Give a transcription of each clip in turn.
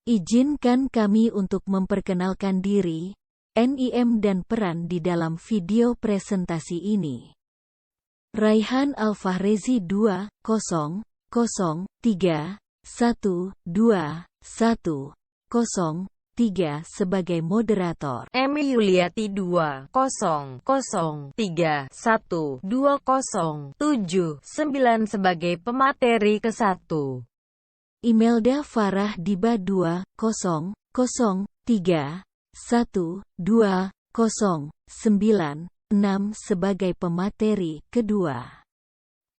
Izinkan kami untuk memperkenalkan diri, NIM dan peran di dalam video presentasi ini. Raihan Alfahrezi 2003 12103 sebagai moderator. Emi Yuliati 20031207 sebagai pemateri ke-1. Imelda Farah Diba 20031209 sebagai pemateri kedua.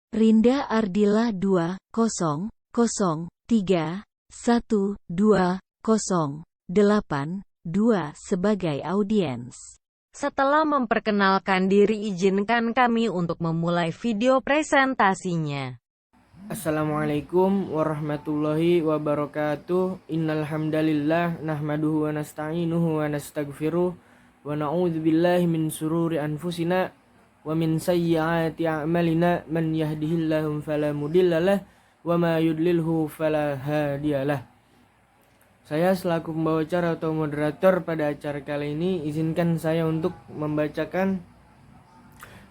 Rinda Ardila 20031208 sebagai audiens. Setelah memperkenalkan diri, izinkan kami untuk memulai video presentasinya. Assalamualaikum warahmatullahi wabarakatuh. Innal hamdalillah nahmaduhu wa nasta'inuhu wa nastaghfiruh wa na'udzubillahi min sururi anfusina wa min sayyiati a'malina. Man yahdihillahu fala mudhillalah wa ma yudlilhu fala hadiyalah. Saya selaku pembawa acara atau moderator pada acara kali ini, izinkan saya untuk membacakan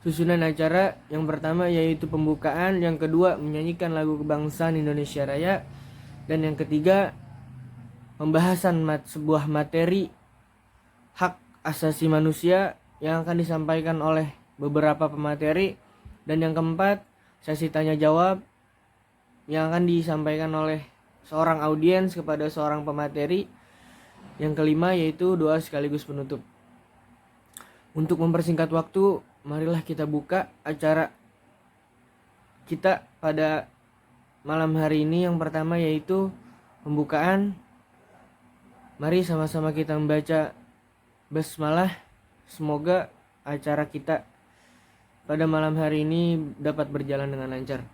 susunan acara. Yang pertama yaitu pembukaan, yang kedua menyanyikan lagu kebangsaan Indonesia Raya, dan yang ketiga pembahasan sebuah materi hak asasi manusia yang akan disampaikan oleh beberapa pemateri, dan yang keempat sesi tanya jawab yang akan disampaikan oleh seorang audiens kepada seorang pemateri. Yang kelima yaitu doa sekaligus penutup. Untuk mempersingkat waktu, marilah kita buka acara kita pada malam hari ini. Yang pertama yaitu pembukaan. Mari sama-sama kita membaca basmalah. Semoga acara kita pada malam hari ini dapat berjalan dengan lancar.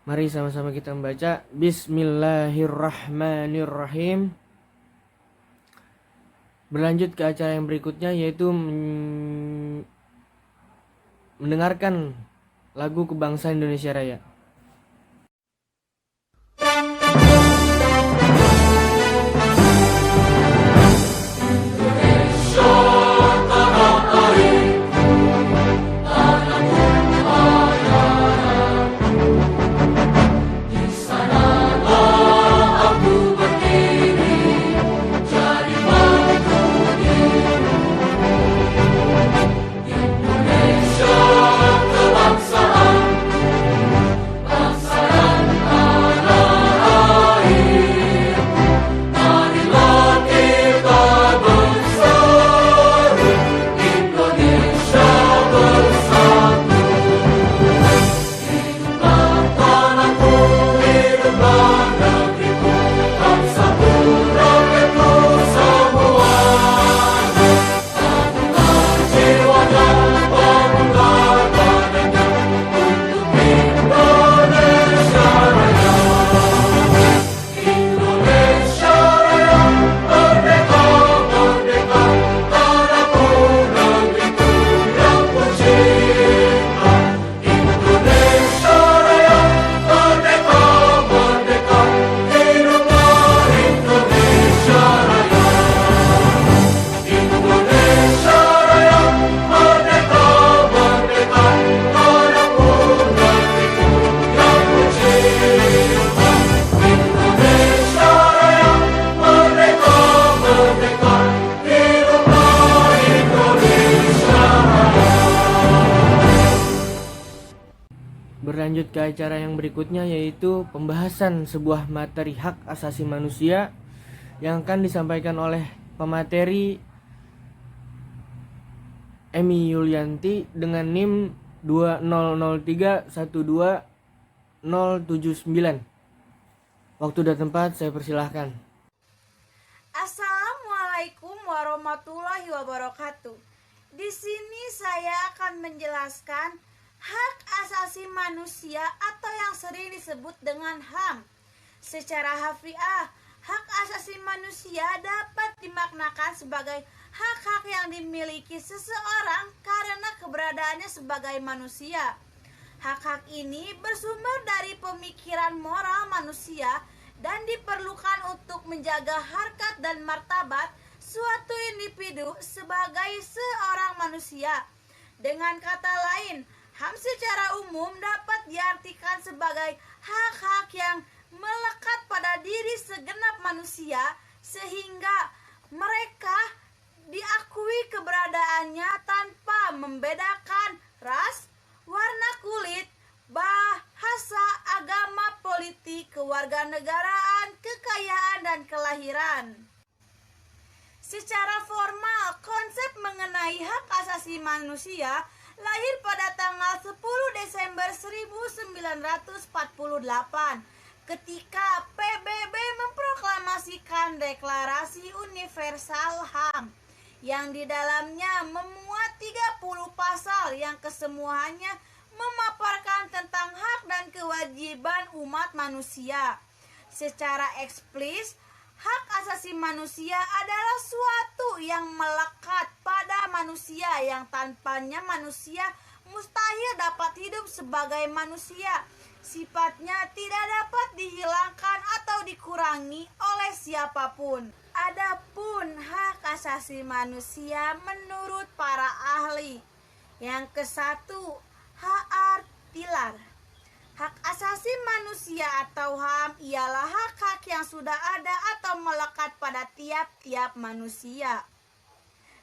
Mari sama-sama kita membaca. Bismillahirrahmanirrahim. Berlanjut ke acara yang berikutnya yaitu mendengarkan lagu kebangsaan Indonesia Raya. Berlanjut ke acara yang berikutnya yaitu pembahasan sebuah materi hak asasi manusia yang akan disampaikan oleh pemateri Emi Yulianti dengan NIM 2003120079. Waktu dan tempat saya persilahkan. Assalamualaikum warahmatullahi wabarakatuh. Di sini saya akan menjelaskan hak asasi manusia atau yang sering disebut dengan HAM. Secara harfiah, hak asasi manusia dapat dimaknakan sebagai hak-hak yang dimiliki seseorang karena keberadaannya sebagai manusia. Hak-hak ini bersumber dari pemikiran moral manusia dan diperlukan untuk menjaga harkat dan martabat suatu individu sebagai seorang manusia. Dengan kata lain, HAM secara umum dapat diartikan sebagai hak-hak yang melekat pada diri segenap manusia sehingga mereka diakui keberadaannya tanpa membedakan ras, warna kulit, bahasa, agama, politik, kewarganegaraan, kekayaan, dan kelahiran. Secara formal, konsep mengenai hak asasi manusia lahir pada tanggal 10 Desember 1948 ketika PBB memproklamasikan Deklarasi Universal HAM yang di dalamnya memuat 30 pasal yang kesemuanya memaparkan tentang hak dan kewajiban umat manusia. Secara eksplisit, hak asasi manusia adalah suatu yang melekat pada manusia yang tanpanya manusia mustahil dapat hidup sebagai manusia. Sifatnya tidak dapat dihilangkan atau dikurangi oleh siapapun. Adapun hak asasi manusia menurut para ahli, yang ke-1, hak artilar. Hak asasi manusia atau HAM ialah hak-hak yang sudah ada atau melekat pada tiap-tiap manusia.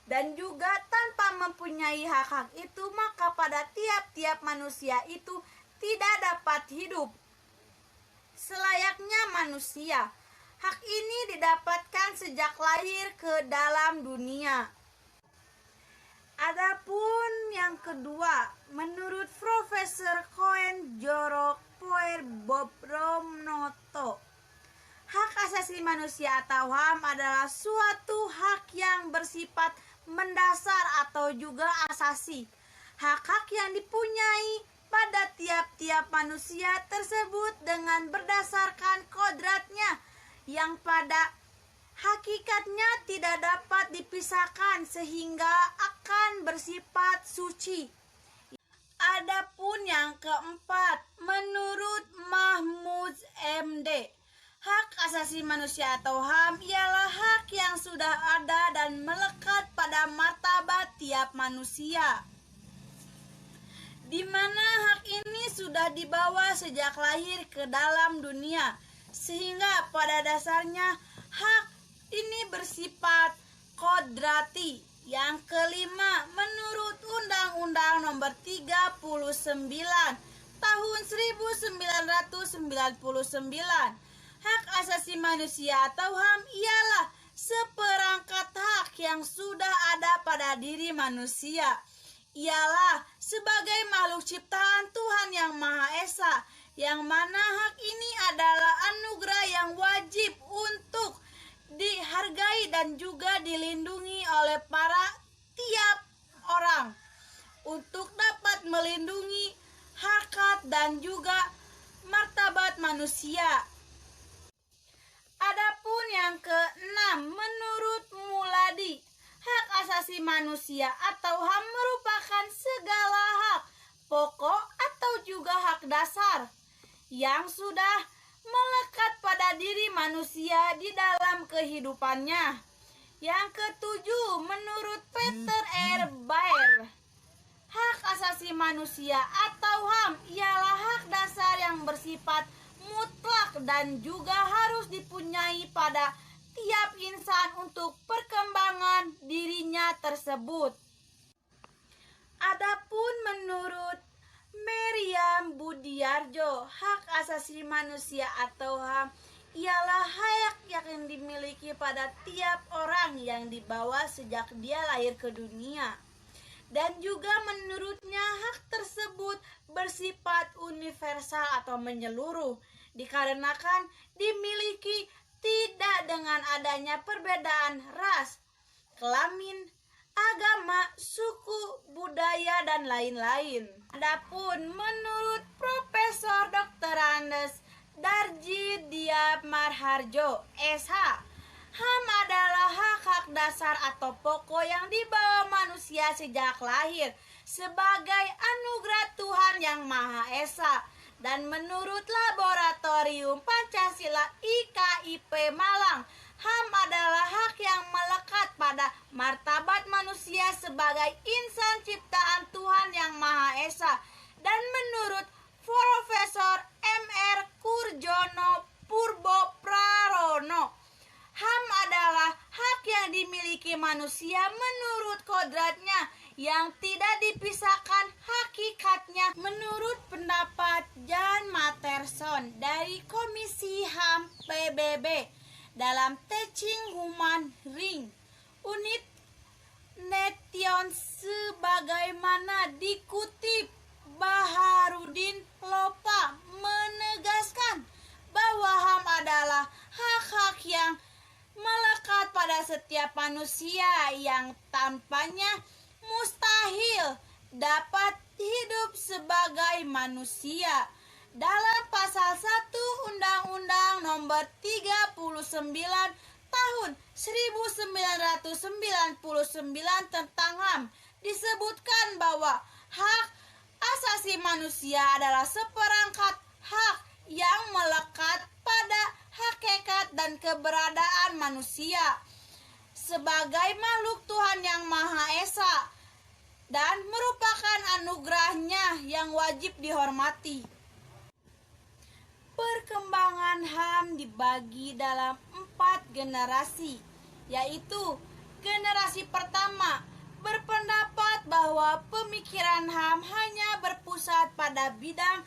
Dan juga tanpa mempunyai hak-hak itu, maka pada tiap-tiap manusia itu tidak dapat hidup selayaknya manusia. Hak ini didapatkan sejak lahir ke dalam dunia. Adapun yang kedua, menurut Profesor Cohen Jorok Poer Bob Romnoto, hak asasi manusia atau HAM adalah suatu hak yang bersifat mendasar atau juga asasi. Hak-hak yang dipunyai pada tiap-tiap manusia tersebut dengan berdasarkan kodratnya yang pada hakikatnya tidak dapat dipisahkan sehingga akan bersifat suci. Adapun yang keempat, menurut Mahmud MD, hak asasi manusia atau HAM ialah hak yang sudah ada dan melekat pada martabat tiap manusia, di mana hak ini sudah dibawa sejak lahir ke dalam dunia, sehingga pada dasarnya hak ini bersifat kodrati. Yang kelima, menurut Undang-Undang Nomor 39 Tahun 1999, hak asasi manusia atau HAM ialah seperangkat hak yang sudah ada pada diri manusia. Ialah sebagai makhluk ciptaan Tuhan Yang Maha Esa, yang mana hak ini adalah anugerah yang wajib untuk dihargai dan juga dilindungi oleh para tiap orang untuk dapat melindungi harkat dan juga martabat manusia. Adapun yang keenam, menurut Muladi, hak asasi manusia atau HAM merupakan segala hak pokok atau juga hak dasar yang sudah melekat pada diri manusia di dalam kehidupannya. Yang ketujuh, menurut Peter R. Baer, hak asasi manusia atau HAM ialah hak dasar yang bersifat mutlak dan juga harus dipunyai pada tiap insan untuk perkembangan dirinya tersebut. Adapun menurut Meriam Budiarjo, hak asasi manusia atau HAM ialah hak yang dimiliki pada tiap orang yang dibawa sejak dia lahir ke dunia. Dan juga menurutnya hak tersebut bersifat universal atau menyeluruh, dikarenakan dimiliki tidak dengan adanya perbedaan ras, kelamin, agama, suku, budaya, dan lain-lain. Adapun menurut Profesor Dr. Andes Darji Diab Marharjo, SH, HAM adalah hak-hak dasar atau pokok yang dibawa manusia sejak lahir sebagai anugerah Tuhan Yang Maha Esa, Dan menurut Laboratorium Pancasila IKIP Malang, HAM adalah hak yang melekat pada martabat manusia sebagai insan ciptaan Tuhan Yang Maha Esa. Dan menurut Profesor M.R. Kurjono Purbo Prarono, HAM adalah hak yang dimiliki manusia menurut kodratnya yang tidak dipisahkan hakikatnya. Menurut pendapat Jan Matterson dari Komisi HAM PBB dalam Teaching Human Ring Unit Nation sebagaimana dikutip, Baharudin Lopa menegaskan bahwa HAM adalah hak-hak yang melekat pada setiap manusia yang tanpanya mustahil dapat hidup sebagai manusia. Dalam pasal 1 Undang-Undang Nomor 39 Tahun 1999 tentang HAM disebutkan bahwa hak asasi manusia adalah seperangkat hak yang melekat pada hakikat dan keberadaan manusia sebagai makhluk Tuhan Yang Maha Esa dan merupakan anugerahnya yang wajib dihormati. Perkembangan HAM dibagi dalam 4 generasi, yaitu generasi pertama berpendapat bahwa pemikiran HAM hanya berpusat pada bidang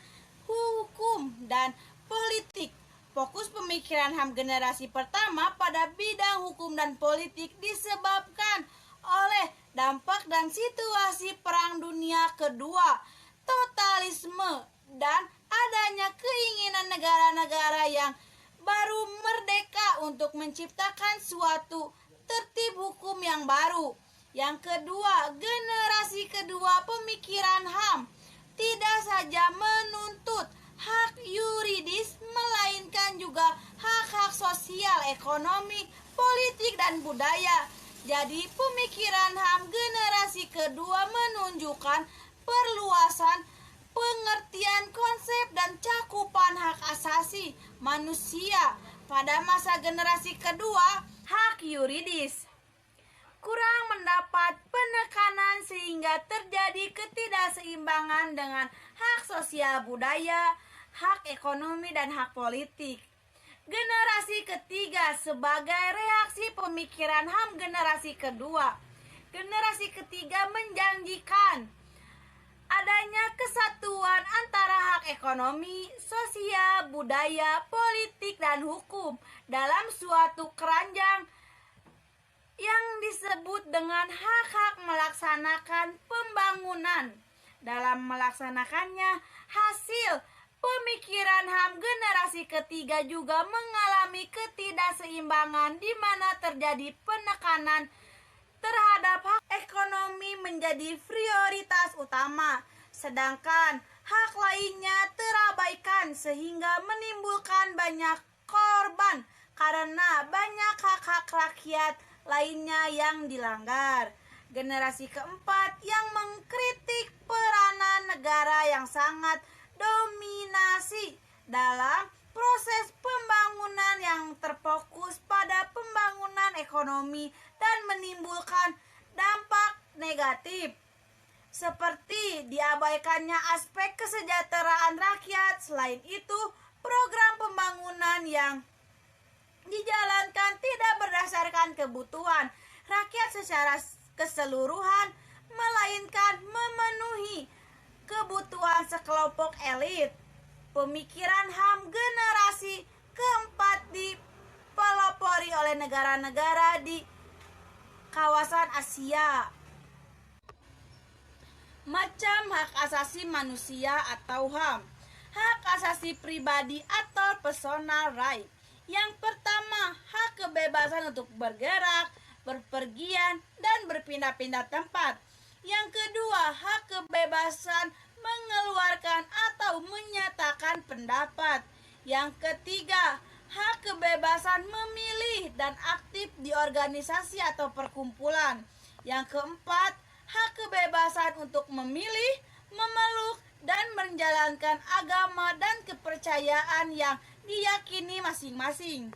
hukum dan politik. Fokus pemikiran HAM generasi pertama pada bidang hukum dan politik disebabkan oleh dampak dan situasi Perang Dunia Kedua, totalisme, dan adanya keinginan negara-negara yang baru merdeka untuk menciptakan suatu tertib hukum yang baru. Yang kedua, generasi kedua pemikiran HAM tidak saja menuntut hak yuridis, melainkan juga hak-hak sosial, ekonomi, politik, dan budaya. Jadi pemikiran HAM generasi kedua menunjukkan perluasan pengertian konsep dan cakupan hak asasi manusia. Pada masa generasi kedua, hak yuridis kurang mendapat penekanan sehingga terjadi ketidakseimbangan dengan hak sosial budaya, hak ekonomi, dan hak politik. Generasi ketiga sebagai reaksi pemikiran HAM generasi kedua. Generasi ketiga menjanjikan adanya kesatuan antara hak ekonomi, sosial, budaya, politik, dan hukum dalam suatu keranjang yang disebut dengan hak-hak melaksanakan pembangunan. Dalam melaksanakannya, hasil pemikiran HAM generasi ketiga juga mengalami ketidakseimbangan di mana terjadi penekanan terhadap hak ekonomi menjadi prioritas utama, sedangkan hak lainnya terabaikan sehingga menimbulkan banyak korban karena banyak hak-hak rakyat lainnya yang dilanggar. Generasi keempat yang mengkritik peranan negara yang sangat dominasi dalam proses pembangunan yang terfokus pada pembangunan ekonomi dan menimbulkan dampak negatif seperti diabaikannya aspek kesejahteraan rakyat. Selain itu, program pembangunan yang dijalankan tidak berdasarkan kebutuhan rakyat secara keseluruhan, melainkan memenuhi kebutuhan sekelompok elit. Pemikiran HAM generasi keempat dipelopori oleh negara-negara di kawasan Asia. Macam hak asasi manusia atau HAM. Hak asasi pribadi atau personal right. Yang pertama, hak kebebasan untuk bergerak, berpergian, dan berpindah-pindah tempat. Yang kedua, hak kebebasan mengeluarkan atau menyatakan pendapat. Yang ketiga, hak kebebasan memilih dan aktif di organisasi atau perkumpulan. Yang keempat, hak kebebasan untuk memilih, memeluk, dan menjalankan agama dan kepercayaan yang diyakini masing-masing.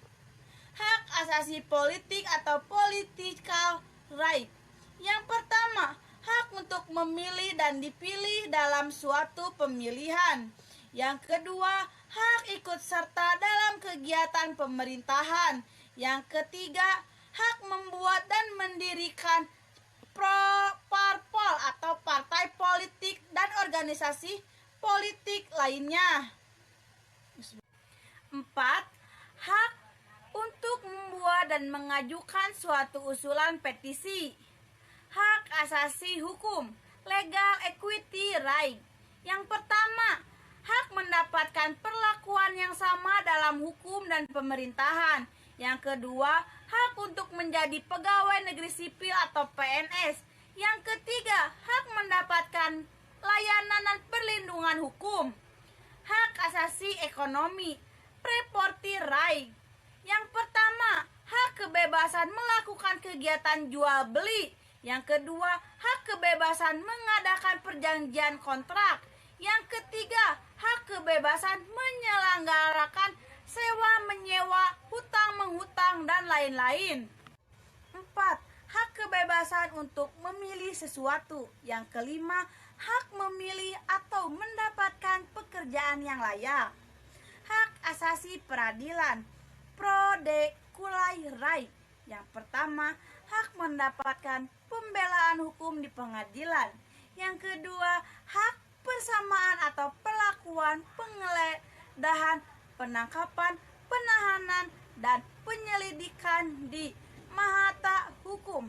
Hak asasi politik atau political right. Yang pertama, hak untuk memilih dan dipilih dalam suatu pemilihan. Yang kedua, hak ikut serta dalam kegiatan pemerintahan. Yang ketiga, hak membuat dan mendirikan parpol atau partai politik dan organisasi politik lainnya. 4. Hak untuk membuat dan mengajukan suatu usulan petisi. Hak asasi hukum, legal equity right. Yang pertama, hak mendapatkan perlakuan yang sama dalam hukum dan pemerintahan. Yang kedua, hak untuk menjadi pegawai negeri sipil atau PNS. Yang ketiga, hak mendapatkan layanan dan perlindungan hukum. Hak asasi ekonomi, property right. Yang pertama, hak kebebasan melakukan kegiatan jual beli. Yang kedua, hak kebebasan mengadakan perjanjian kontrak. Yang ketiga, hak kebebasan menyelenggarakan sewa menyewa, hutang menghutang, dan lain-lain. 4. Hak kebebasan untuk memilih sesuatu. Yang kelima, hak memilih atau mendapatkan pekerjaan yang layak. Hak asasi peradilan, procedure right. Yang pertama, hak mendapatkan pembelaan hukum di pengadilan. Yang kedua, hak persamaan atau perlakuan penggeledahan, penangkapan, penahanan, dan penyelidikan di mahkamah hukum.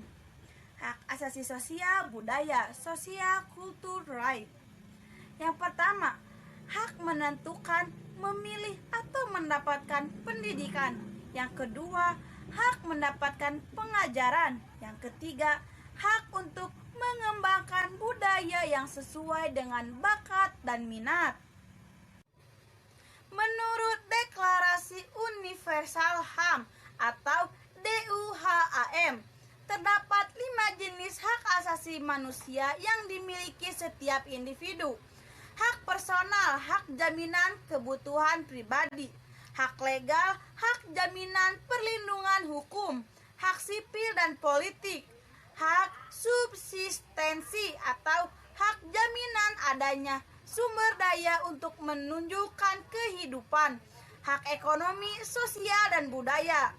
Hak asasi sosial budaya, social culture right. Yang pertama, hak menentukan, memilih, atau mendapatkan pendidikan. Yang kedua, hak mendapatkan pengajaran. Yang ketiga, hak untuk mengembangkan budaya yang sesuai dengan bakat dan minat. Menurut Deklarasi Universal HAM atau DUHAM, terdapat 5 jenis hak asasi manusia yang dimiliki setiap individu. Hak personal, hak jaminan kebutuhan pribadi. Hak legal, hak jaminan perlindungan hukum. Hak sipil dan politik. Hak subsistensi atau hak jaminan adanya sumber daya untuk menunjukkan kehidupan. Hak ekonomi, sosial, dan budaya.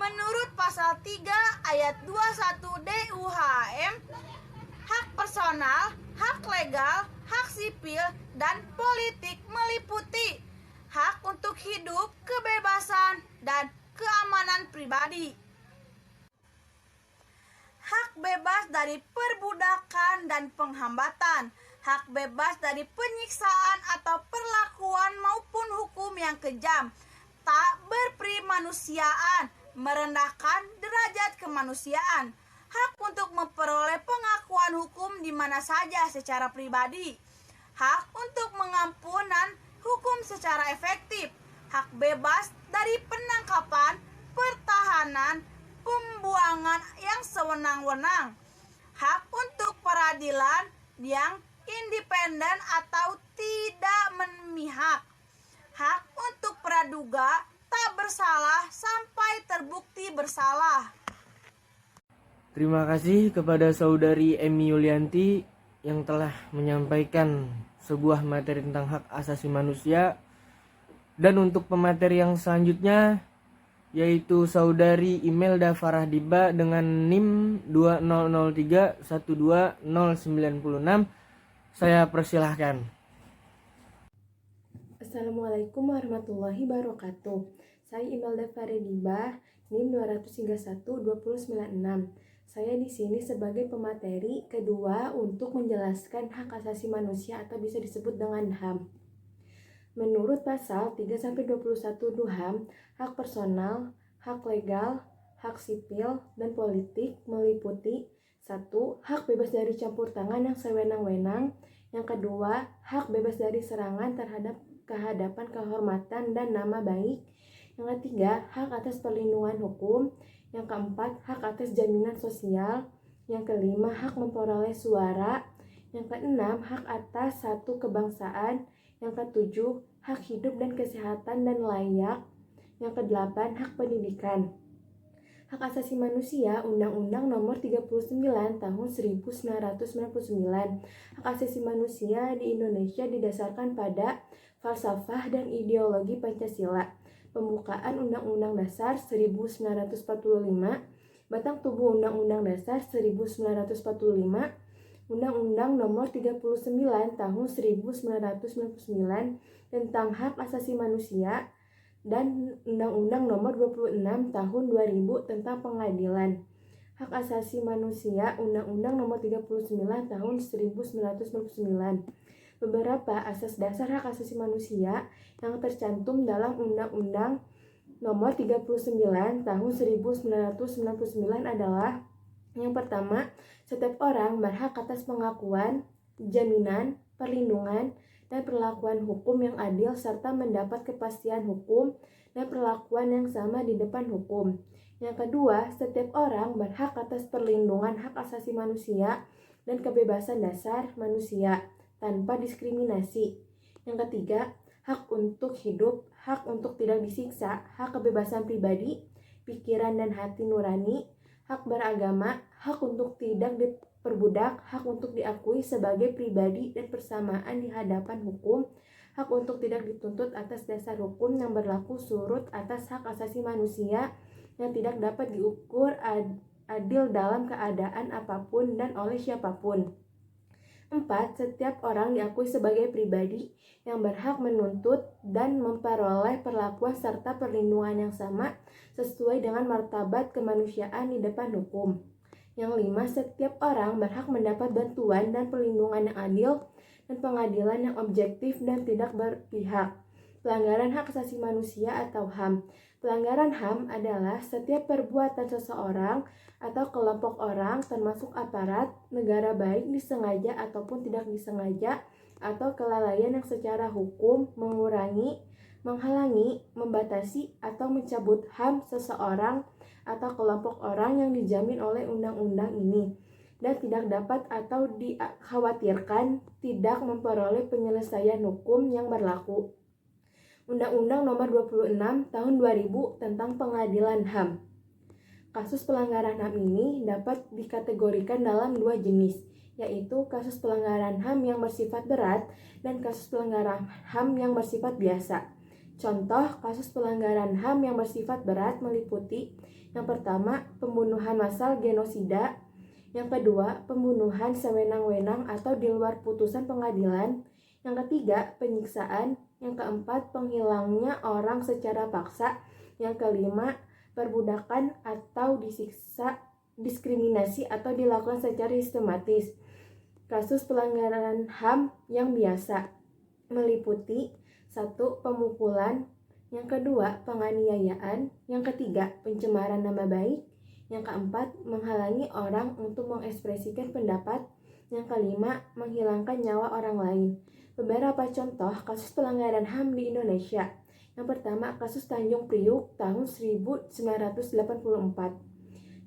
Menurut pasal 3 ayat 21 DUHM, hak personal, hak legal, hak sipil, dan politik meliputi hak untuk hidup, kebebasan, dan keamanan pribadi. Hak bebas dari perbudakan dan penghambatan. Hak bebas dari penyiksaan atau perlakuan maupun hukum yang kejam, tak berprimanusiaan, merendahkan derajat kemanusiaan. Hak untuk memperoleh pengakuan hukum di mana saja secara pribadi. Hak untuk pengampunan hukum secara efektif. Hak bebas dari penangkapan, pertahanan, pembuangan yang sewenang-wenang. Hak untuk peradilan yang independen atau tidak memihak. Hak untuk praduga tak bersalah sampai terbukti bersalah. Terima kasih kepada saudari Emi Yulianti yang telah menyampaikan sebuah materi tentang hak asasi manusia. Dan untuk pemateri yang selanjutnya, yaitu saudari Imelda Farahdiba dengan NIM 2003120996. Saya persilahkan. Assalamualaikum warahmatullahi wabarakatuh. Saya Imelda Farahdiba, NIM 2312096. Saya di sini sebagai pemateri kedua untuk menjelaskan hak asasi manusia atau bisa disebut dengan HAM. Menurut pasal 3-21 DUHAM, hak personal, hak legal, hak sipil, dan politik meliputi 1. Hak bebas dari campur tangan yang sewenang-wenang. Yang kedua, hak bebas dari serangan terhadap kehadapan kehormatan dan nama baik. Yang ketiga, hak atas perlindungan hukum. Yang keempat, hak atas jaminan sosial. Yang kelima, hak memperoleh suara. Yang keenam, hak atas satu kebangsaan. Yang ketujuh, hak hidup dan kesehatan dan layak. Yang kedelapan, hak pendidikan. Hak Asasi Manusia Undang-Undang Nomor 39 Tahun 1999. Hak asasi manusia di Indonesia didasarkan pada falsafah dan ideologi Pancasila. Pembukaan Undang-Undang Dasar 1945, batang tubuh Undang-Undang Dasar 1945, Undang-Undang Nomor 39 Tahun 1999 tentang Hak Asasi Manusia, dan Undang-Undang Nomor 26 Tahun 2000 tentang Pengadilan Hak Asasi Manusia, Undang-Undang Nomor 39 Tahun 1999. Beberapa asas dasar hak asasi manusia yang tercantum dalam Undang-Undang Nomor 39 Tahun 1999 adalah: yang pertama, setiap orang berhak atas pengakuan, jaminan, perlindungan, dan perlakuan hukum yang adil serta mendapat kepastian hukum dan perlakuan yang sama di depan hukum. Yang kedua, setiap orang berhak atas perlindungan hak asasi manusia dan kebebasan dasar manusia tanpa diskriminasi. Yang ketiga, hak untuk hidup, hak untuk tidak disiksa, hak kebebasan pribadi, pikiran dan hati nurani, hak beragama, hak untuk tidak diperbudak, hak untuk diakui sebagai pribadi dan persamaan di hadapan hukum, hak untuk tidak dituntut atas dasar hukum yang berlaku surut atas hak asasi manusia yang tidak dapat diukur adil dalam keadaan apapun dan oleh siapapun. 4. Setiap orang diakui sebagai pribadi yang berhak menuntut dan memperoleh perlakuan serta perlindungan yang sama sesuai dengan martabat kemanusiaan di depan hukum. Yang 5. Setiap orang berhak mendapat bantuan dan perlindungan yang adil dan pengadilan yang objektif dan tidak berpihak. Pelanggaran hak asasi manusia atau HAM. Pelanggaran HAM adalah setiap perbuatan seseorang atau kelompok orang termasuk aparat negara baik disengaja ataupun tidak disengaja atau kelalaian yang secara hukum mengurangi, menghalangi, membatasi atau mencabut HAM seseorang atau kelompok orang yang dijamin oleh undang-undang ini dan tidak dapat atau dikhawatirkan tidak memperoleh penyelesaian hukum yang berlaku. Undang-Undang Nomor 26 Tahun 2000 tentang Pengadilan HAM. Kasus pelanggaran HAM ini dapat dikategorikan dalam dua jenis, yaitu kasus pelanggaran HAM yang bersifat berat dan kasus pelanggaran HAM yang bersifat biasa. Contoh kasus pelanggaran HAM yang bersifat berat meliputi: yang pertama, pembunuhan massal genosida; yang kedua, pembunuhan sewenang-wenang atau di luar putusan pengadilan; yang ketiga, penyiksaan; yang keempat, penghilangnya orang secara paksa; yang kelima, perbudakan atau disiksa, diskriminasi atau dilakukan secara sistematis. Kasus pelanggaran HAM yang biasa meliputi: 1. Pemukulan; yang kedua, penganiayaan; yang ketiga, pencemaran nama baik; yang keempat, menghalangi orang untuk mengekspresikan pendapat; yang kelima, menghilangkan nyawa orang lain. Beberapa contoh kasus pelanggaran HAM di Indonesia. Yang pertama, kasus Tanjung Priuk tahun 1984.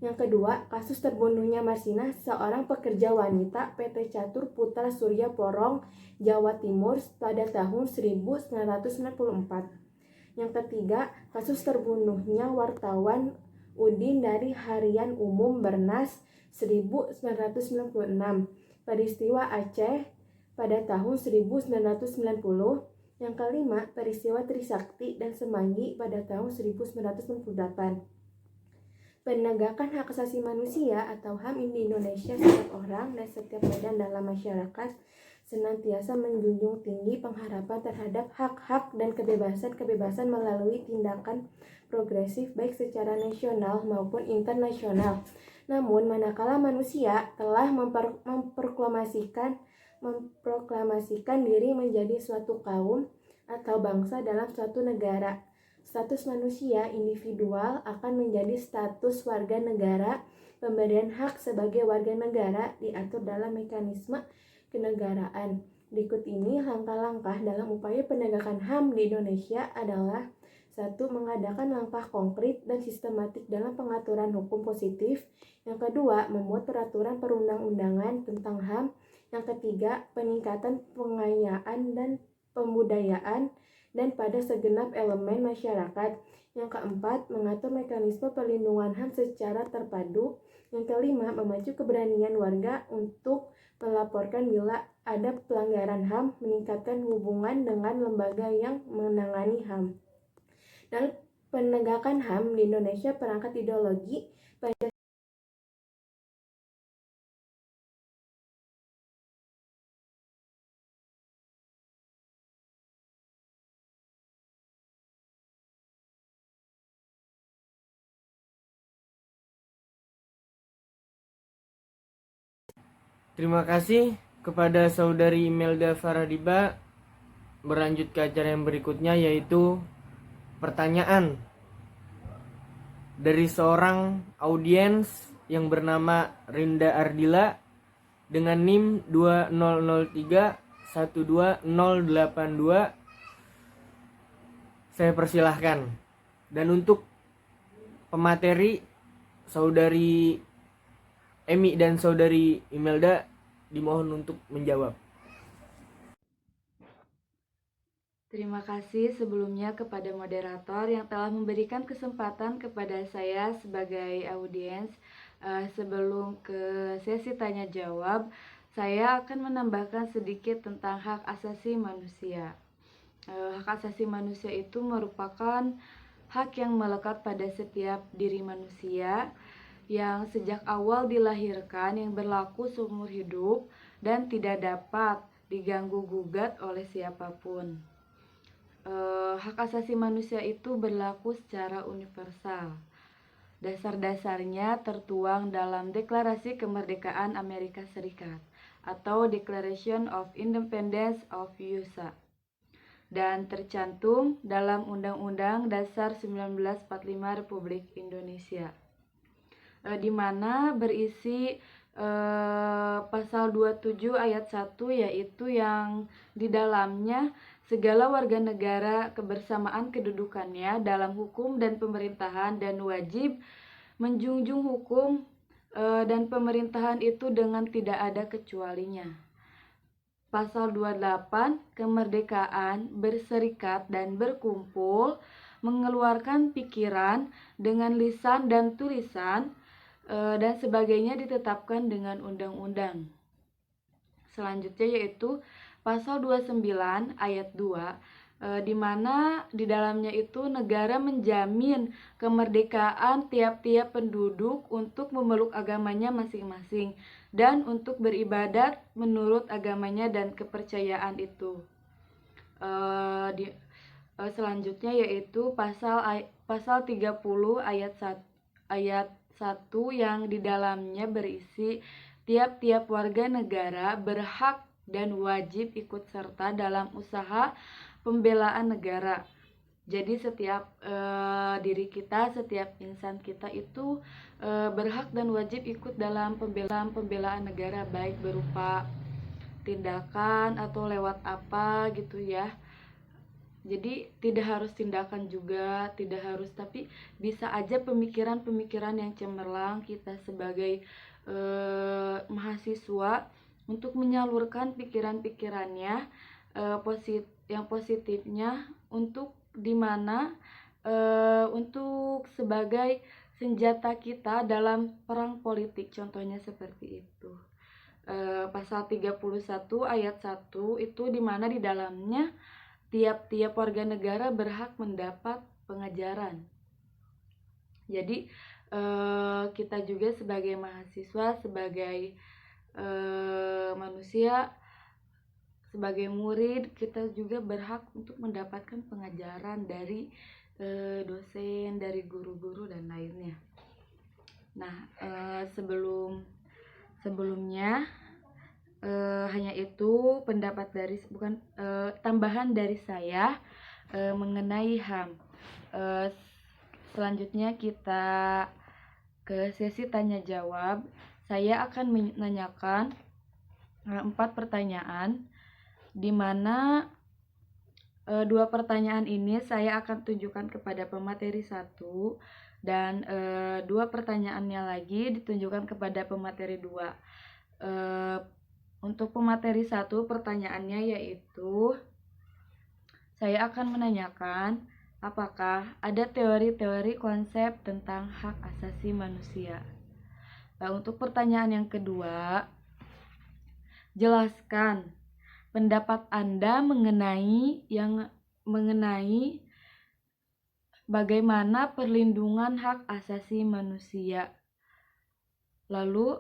Yang kedua, kasus terbunuhnya Marsinah, seorang pekerja wanita PT Catur Putra Surya Porong, Jawa Timur pada tahun 1994. Yang ketiga, kasus terbunuhnya wartawan Udin dari Harian Umum Bernas 1996. Peristiwa Aceh pada tahun 1990. Yang kelima, peristiwa Trisakti dan Semanggi pada tahun 1998. Penegakan hak asasi manusia atau HAM di Indonesia, setiap orang dan setiap badan dalam masyarakat senantiasa menjunjung tinggi pengharapan terhadap hak-hak dan kebebasan-kebebasan melalui tindakan progresif baik secara nasional maupun internasional. Namun, manakala manusia telah memproklamasikan diri menjadi suatu kaum atau bangsa dalam suatu negara, status manusia individual akan menjadi status warga negara. Pemberian hak sebagai warga negara diatur dalam mekanisme kenegaraan. Berikut ini langkah-langkah dalam upaya penegakan HAM di Indonesia adalah: 1. Mengadakan langkah konkret dan sistematik dalam pengaturan hukum positif. Yang kedua, membuat peraturan perundang-undangan tentang HAM. Yang ketiga, peningkatan pengayaan dan pembudayaan, dan pada segenap elemen masyarakat. Yang keempat, mengatur mekanisme perlindungan HAM secara terpadu. Yang kelima, memacu keberanian warga untuk melaporkan bila ada pelanggaran HAM, meningkatkan hubungan dengan lembaga yang menangani HAM. Dalam penegakan HAM di Indonesia, perangkat ideologi Terima kasih kepada saudari Imelda Faradiba. Berlanjut ke acara yang berikutnya, yaitu pertanyaan dari seorang audiens yang bernama Rinda Ardila dengan NIM 2003 12082. Saya persilahkan. Dan untuk pemateri, saudari Emi dan saudari Imelda dimohon untuk menjawab. Terima kasih sebelumnya kepada moderator yang telah memberikan kesempatan kepada saya sebagai audiens. Sebelum ke sesi tanya jawab, saya akan menambahkan sedikit tentang hak asasi manusia. Hak asasi manusia itu merupakan hak yang melekat pada setiap diri manusia yang sejak awal dilahirkan, yang berlaku seumur hidup dan tidak dapat diganggu-gugat oleh siapapun. Hak asasi manusia itu berlaku secara universal. Dasar-dasarnya tertuang dalam Deklarasi Kemerdekaan Amerika Serikat atau Declaration of Independence of USA dan tercantum dalam Undang-Undang Dasar 1945 Republik Indonesia, di mana berisi pasal 27 ayat 1, yaitu yang di dalamnya segala warga negara kebersamaan kedudukannya dalam hukum dan pemerintahan dan wajib menjunjung hukum dan pemerintahan itu dengan tidak ada kecualinya. Pasal 28, kemerdekaan berserikat dan berkumpul, mengeluarkan pikiran dengan lisan dan tulisan dan sebagainya ditetapkan dengan undang-undang. Selanjutnya yaitu pasal 29 ayat 2, di mana di dalamnya itu negara menjamin kemerdekaan tiap-tiap penduduk untuk memeluk agamanya masing-masing dan untuk beribadat menurut agamanya dan kepercayaan itu. Selanjutnya yaitu pasal 30 ayat 1 yang di dalamnya berisi tiap-tiap warga negara berhak dan wajib ikut serta dalam usaha pembelaan negara. Jadi setiap diri kita, setiap insan kita itu berhak dan wajib ikut dalam pembelaan negara, baik berupa tindakan atau lewat apa gitu ya. Jadi tidak harus tindakan juga, tidak harus, tapi bisa aja pemikiran-pemikiran yang cemerlang kita sebagai mahasiswa untuk menyalurkan pikiran-pikirannya yang positifnya untuk dimana untuk sebagai senjata kita dalam perang politik, contohnya seperti itu. Pasal 31 ayat 1 itu dimana di dalamnya tiap-tiap warga negara berhak mendapat pengajaran. Jadi kita juga sebagai mahasiswa, sebagai manusia, sebagai murid, kita juga berhak untuk mendapatkan pengajaran dari dosen, dari guru-guru dan lainnya. Nah, sebelumnya hanya itu pendapat dari tambahan dari saya mengenai HAM. Selanjutnya kita ke sesi tanya jawab. Saya akan menanyakan 4 pertanyaan, di mana 2 pertanyaan ini saya akan tunjukkan kepada pemateri 1 dan 2 pertanyaannya lagi ditunjukkan kepada pemateri 2. Untuk pemateri 1 pertanyaannya yaitu saya akan menanyakan apakah ada teori-teori konsep tentang hak asasi manusia. Untuk pertanyaan yang kedua, jelaskan pendapat Anda mengenai bagaimana perlindungan hak asasi manusia. Lalu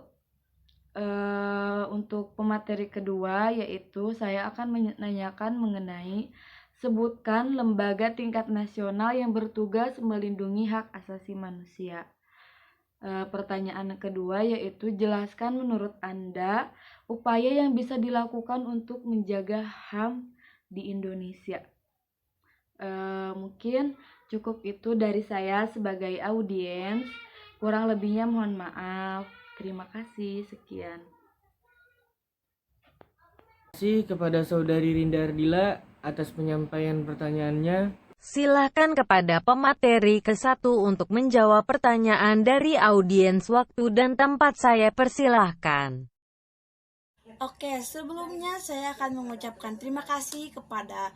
untuk pemateri kedua, yaitu saya akan menanyakan mengenai sebutkan lembaga tingkat nasional yang bertugas melindungi hak asasi manusia. Pertanyaan kedua yaitu jelaskan menurut Anda upaya yang bisa dilakukan untuk menjaga HAM di Indonesia. Mungkin cukup itu dari saya sebagai audiens. Kurang lebihnya mohon maaf. Terima kasih. Sekian. Terima kasih kepada Saudari Rinda Ardila atas penyampaian pertanyaannya. Silahkan kepada pemateri ke-1 untuk menjawab pertanyaan dari audiens. Waktu dan tempat saya persilahkan. Oke, sebelumnya saya akan mengucapkan terima kasih kepada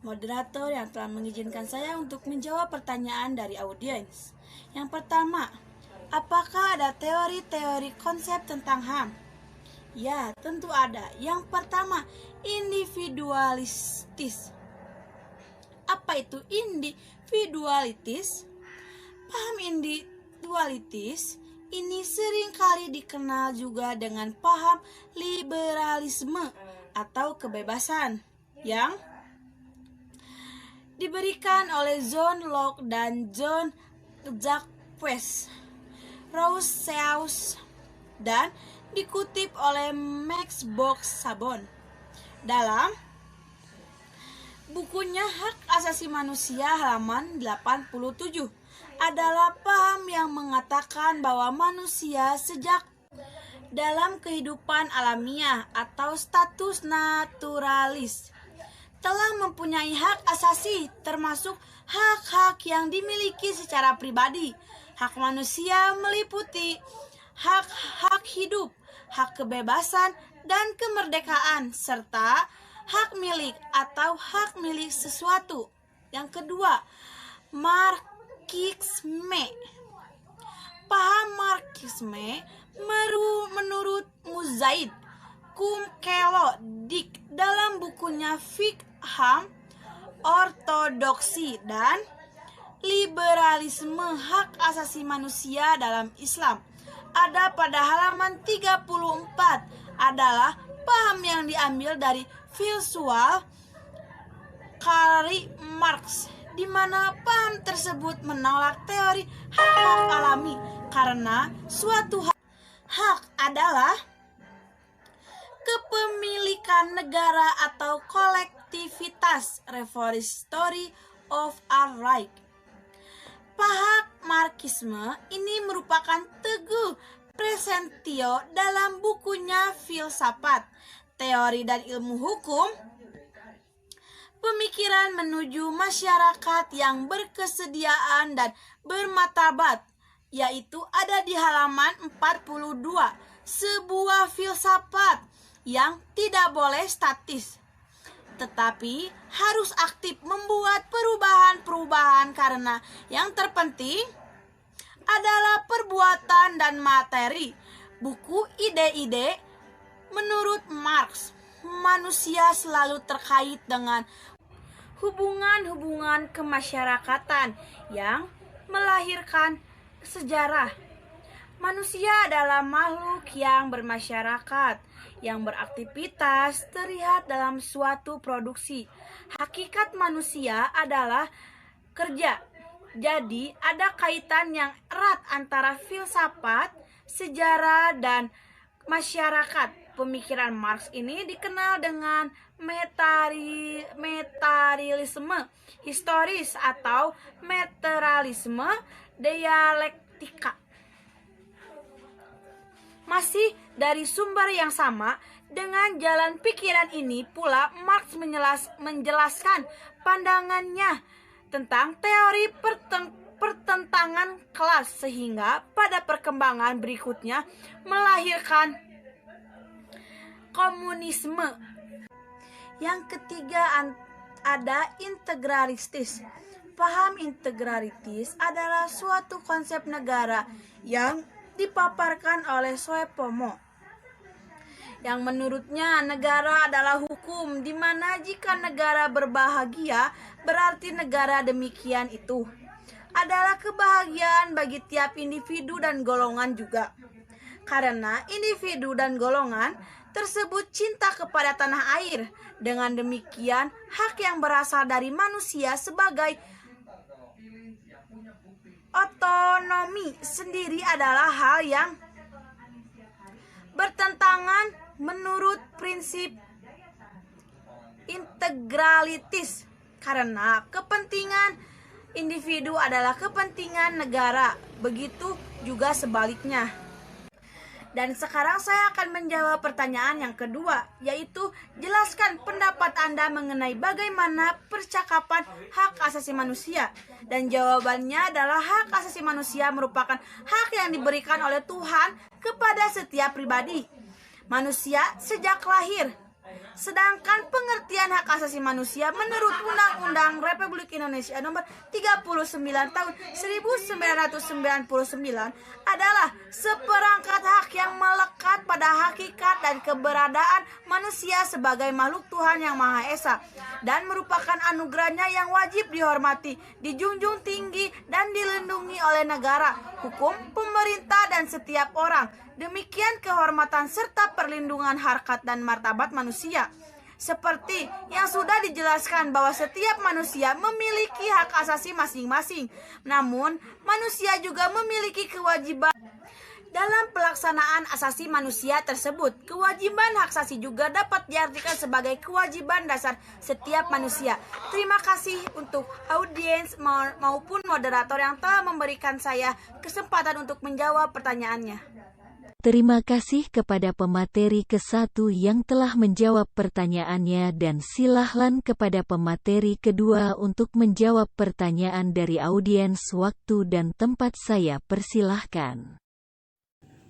moderator yang telah mengizinkan saya untuk menjawab pertanyaan dari audiens. Yang pertama, apakah ada teori-teori konsep tentang HAM? Ya, tentu ada. Yang pertama, individualistis. Apa itu individualitis? Paham individualitis ini seringkali dikenal juga dengan paham liberalisme atau kebebasan yang diberikan oleh John Locke dan John Jacques Rousseau dan dikutip oleh Max Box Sabon dalam bukunya Hak Asasi Manusia halaman 87 adalah paham yang mengatakan bahwa manusia sejak dalam kehidupan alamiah atau status naturalis telah mempunyai hak asasi termasuk hak-hak yang dimiliki secara pribadi. Hak manusia meliputi hak-hak hidup, hak kebebasan dan kemerdekaan serta hak milik atau hak milik sesuatu. Yang kedua, Marxisme. Paham Marxisme menurut Muzaid Kumkelo Dik dalam bukunya Fiqh Ortodoksi dan Liberalisme Hak Asasi Manusia dalam Islam ada pada halaman 34 adalah paham yang diambil dari filsuf Karl Marx, di mana paham tersebut menolak teori hak-hak alami karena suatu hak adalah kepemilikan negara atau kolektivitas. Repository of our right. Paham Marxisme ini merupakan teguh presentio dalam bukunya Filsafat, Teori dan Ilmu Hukum, Pemikiran menuju masyarakat yang berkesediaan dan bermartabat, yaitu ada di halaman 42, sebuah filsafat yang tidak boleh statis, tetapi harus aktif membuat perubahan-perubahan karena yang terpenting adalah perbuatan dan materi. Buku Ide-ide menurut Marx, manusia selalu terkait dengan hubungan-hubungan kemasyarakatan yang melahirkan sejarah. Manusia adalah makhluk yang bermasyarakat, yang beraktivitas terlihat dalam suatu produksi. Hakikat manusia adalah kerja. Jadi ada kaitan yang erat antara filsafat, sejarah, dan masyarakat. Pemikiran Marx ini dikenal dengan materialisme historis atau materialisme dialektika. Masih dari sumber yang sama, dengan jalan pikiran ini pula Marx menjelaskan pandangannya tentang teori pertentangan kelas, sehingga pada perkembangan berikutnya melahirkan komunisme. Yang ketiga, ada integralistis. Paham integralitis adalah suatu konsep negara yang dipaparkan oleh Soepomo, yang menurutnya negara adalah hukum, di mana jika negara berbahagia, berarti negara demikian itu adalah kebahagiaan bagi tiap individu dan golongan juga. Karena individu dan golongan tersebut cinta kepada tanah air. Dengan demikian, hak yang berasal dari manusia sebagai otonomi sendiri adalah hal yang bertentangan menurut prinsip integralitis, karena kepentingan individu adalah kepentingan negara, begitu juga sebaliknya. Dan sekarang saya akan menjawab pertanyaan yang kedua, yaitu jelaskan pendapat Anda mengenai bagaimana percakapan hak asasi manusia. Dan jawabannya adalah hak asasi manusia merupakan hak yang diberikan oleh Tuhan kepada setiap pribadi manusia sejak lahir. Sedangkan pengertian hak asasi manusia menurut Undang-Undang Republik Indonesia Nomor 39 Tahun 1999 adalah seperangkat hak yang melekat pada hakikat dan keberadaan manusia sebagai makhluk Tuhan yang Maha Esa, dan merupakan anugerahnya yang wajib dihormati, dijunjung tinggi, dan dilindungi oleh negara, hukum, pemerintah, dan setiap orang. Demikian kehormatan serta perlindungan harkat dan martabat manusia. Seperti yang sudah dijelaskan bahwa setiap manusia memiliki hak asasi masing-masing. Namun, manusia juga memiliki kewajiban dalam pelaksanaan asasi manusia tersebut. Kewajiban hak asasi juga dapat diartikan sebagai kewajiban dasar setiap manusia. Terima kasih untuk audiens maupun moderator yang telah memberikan saya kesempatan untuk menjawab pertanyaannya. Terima kasih kepada pemateri ke-1 yang telah menjawab pertanyaannya, dan silahkan kepada pemateri kedua untuk menjawab pertanyaan dari audiens. Waktu dan tempat saya persilahkan.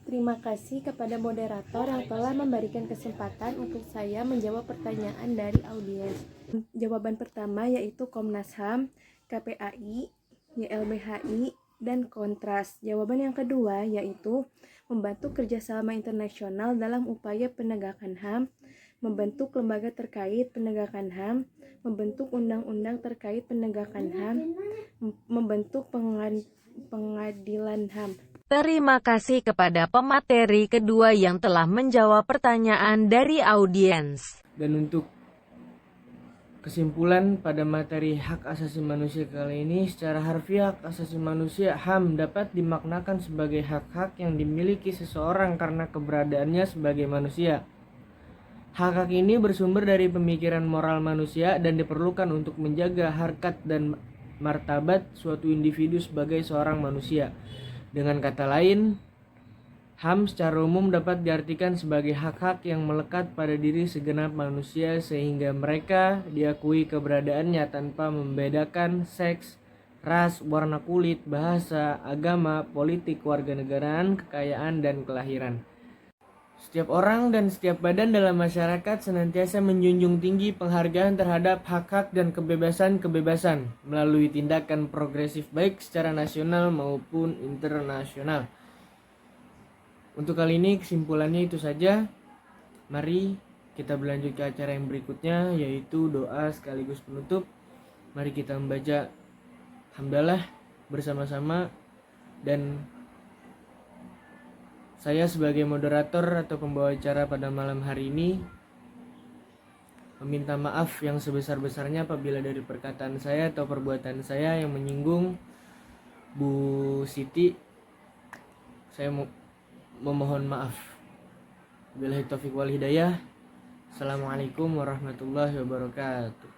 Terima kasih kepada moderator yang telah memberikan kesempatan untuk saya menjawab pertanyaan dari audiens. Jawaban pertama yaitu Komnas HAM, KPAI, YLBHI, dan Kontras. Jawaban yang kedua yaitu membantu kerjasama internasional dalam upaya penegakan HAM, membentuk lembaga terkait penegakan HAM, membentuk undang-undang terkait penegakan HAM, membentuk pengadilan HAM. Terima kasih kepada pemateri kedua yang telah menjawab pertanyaan dari audiens. Dan untuk kesimpulan pada materi hak asasi manusia kali ini, secara harfiah hak asasi manusia HAM dapat dimaknakan sebagai hak-hak yang dimiliki seseorang karena keberadaannya sebagai manusia. Hak-hak ini bersumber dari pemikiran moral manusia dan diperlukan untuk menjaga harkat dan martabat suatu individu sebagai seorang manusia. Dengan kata lain, HAM secara umum dapat diartikan sebagai hak-hak yang melekat pada diri segenap manusia sehingga mereka diakui keberadaannya tanpa membedakan seks, ras, warna kulit, bahasa, agama, politik, kewarganegaraan, kekayaan, dan kelahiran. Setiap orang dan setiap badan dalam masyarakat senantiasa menjunjung tinggi penghargaan terhadap hak-hak dan kebebasan-kebebasan melalui tindakan progresif baik secara nasional maupun internasional. Untuk kali ini kesimpulannya itu saja. Mari kita berlanjut ke acara yang berikutnya, yaitu doa sekaligus penutup. Mari kita membaca hamdalah bersama-sama, dan saya sebagai moderator atau pembawa acara pada malam hari ini meminta maaf yang sebesar-besarnya apabila dari perkataan saya atau perbuatan saya yang menyinggung Bu Siti. Saya memohon maaf. Wabillahi taufiq wal hidayah. Assalamualaikum warahmatullahi wabarakatuh.